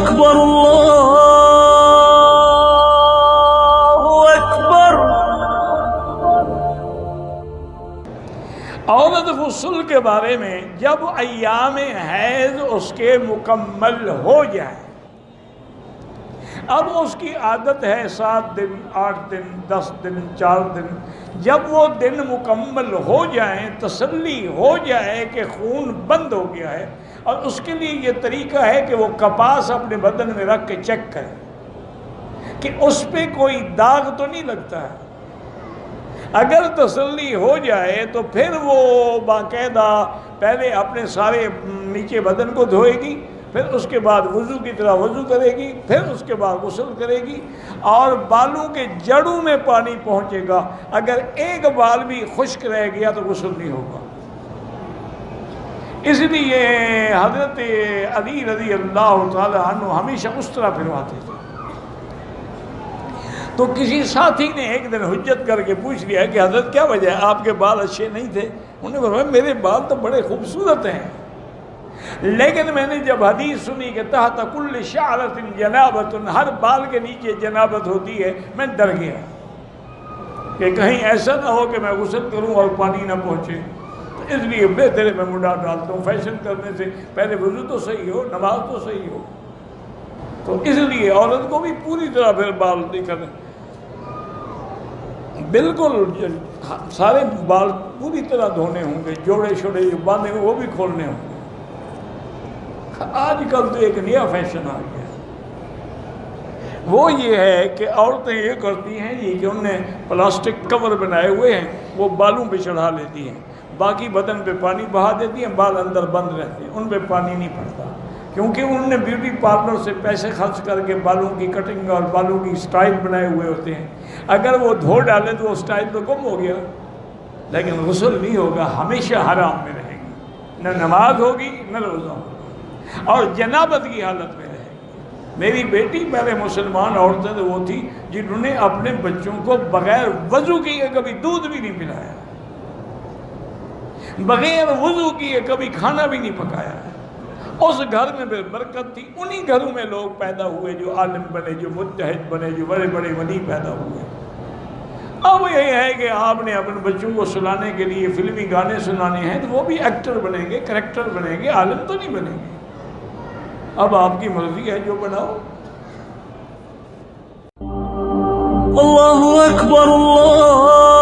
اکبر اللہ اکبر۔ عورت غسل کے بارے میں جب ایام حیض اس کے مکمل ہو جائے، اب اس کی عادت ہے 7 دن 8 دن 10 دن 4 دن، جب وہ دن مکمل ہو جائیں، تسلی ہو جائے کہ خون بند ہو گیا ہے، اور اس کے لیے یہ طریقہ ہے کہ وہ کپاس اپنے بدن میں رکھ کے چیک کرے کہ اس پہ کوئی داغ تو نہیں لگتا ہے۔ اگر تسلی ہو جائے تو پھر وہ باقاعدہ پہلے اپنے سارے نیچے بدن کو دھوئے گی، پھر اس کے بعد وضو کی طرح وضو کرے گی، پھر اس کے بعد غسل کرے گی، اور بالوں کے جڑوں میں پانی پہنچے گا۔ اگر ایک بال بھی خشک رہ گیا تو غسل نہیں ہوگا۔ اس لیے حضرت علی رضی اللہ تعالی عنہ ہمیشہ اس طرح پھرواتے تھے۔ تو کسی ساتھی نے ایک دن حجت کر کے پوچھ لیا کہ حضرت کیا وجہ ہے، آپ کے بال اچھے نہیں تھے؟ انہوں نے فرمایا میرے بال تو بڑے خوبصورت ہیں، لیکن میں نے جب حدیث سنی کہ تحت کل شعرۃ جنابۃ، ہر بال کے نیچے جنابت ہوتی ہے، میں ڈر گیا کہ کہیں ایسا نہ ہو کہ میں غسل کروں اور پانی نہ پہنچے، تو اس لیے بہتر ہے میں منڈا ڈالتا ہوں۔ فیشن کرنے سے پہلے وضو تو صحیح ہو، نماز تو صحیح ہو۔ تو اس لیے عورت کو بھی پوری طرح پھر بال نہیں کرنے، بالکل سارے بال پوری طرح دھونے ہوں گے، جوڑے شوڑے جو باندھے ہوئے وہ بھی کھولنے ہوں گے۔ آج کل تو ایک نیا فیشن آ گیا، وہ یہ ہے کہ عورتیں یہ کرتی ہیں کہ انہوں نے پلاسٹک کور بنائے ہوئے ہیں، وہ بالوں پہ چڑھا لیتی ہیں، باقی بدن پہ پانی بہا دیتی ہیں، بال اندر بند رہتے ہیں، ان پہ پانی نہیں پڑتا، کیونکہ انہوں نے بیوٹی پارلر سے پیسے خرچ کر کے بالوں کی کٹنگ اور بالوں کی سٹائل بنائے ہوئے ہوتے ہیں۔ اگر وہ دھو ڈالیں تو وہ سٹائل تو گم ہو گیا، لیکن غسل نہیں ہوگا، ہمیشہ حرام میں رہے گی، نہ نماز ہوگی نہ روزہ ہوگا، اور جنابت کی حالت میں رہے گی۔ میری بیٹی پہلے مسلمان عورتیں تو وہ تھی جنہوں نے اپنے بچوں کو بغیر وضو کیے کبھی دودھ بھی نہیں پلایا، بغیر وضو کیے کبھی کھانا بھی نہیں پکایا۔ اس گھر میں پھر برکت تھی، انہی گھروں میں لوگ پیدا ہوئے جو عالم بنے، جو مجتہد بنے، جو بڑے بڑے ولی پیدا ہوئے۔ اب یہ ہے کہ آپ نے اپنے بچوں کو سلانے کے لیے فلمی گانے سنانے ہیں تو وہ بھی ایکٹر بنیں گے، کریکٹر بنیں گے، عالم تو نہیں بنیں گے۔ اب آپ کی مرضی ہے جو بناؤ۔ اللہ اکبر اللہ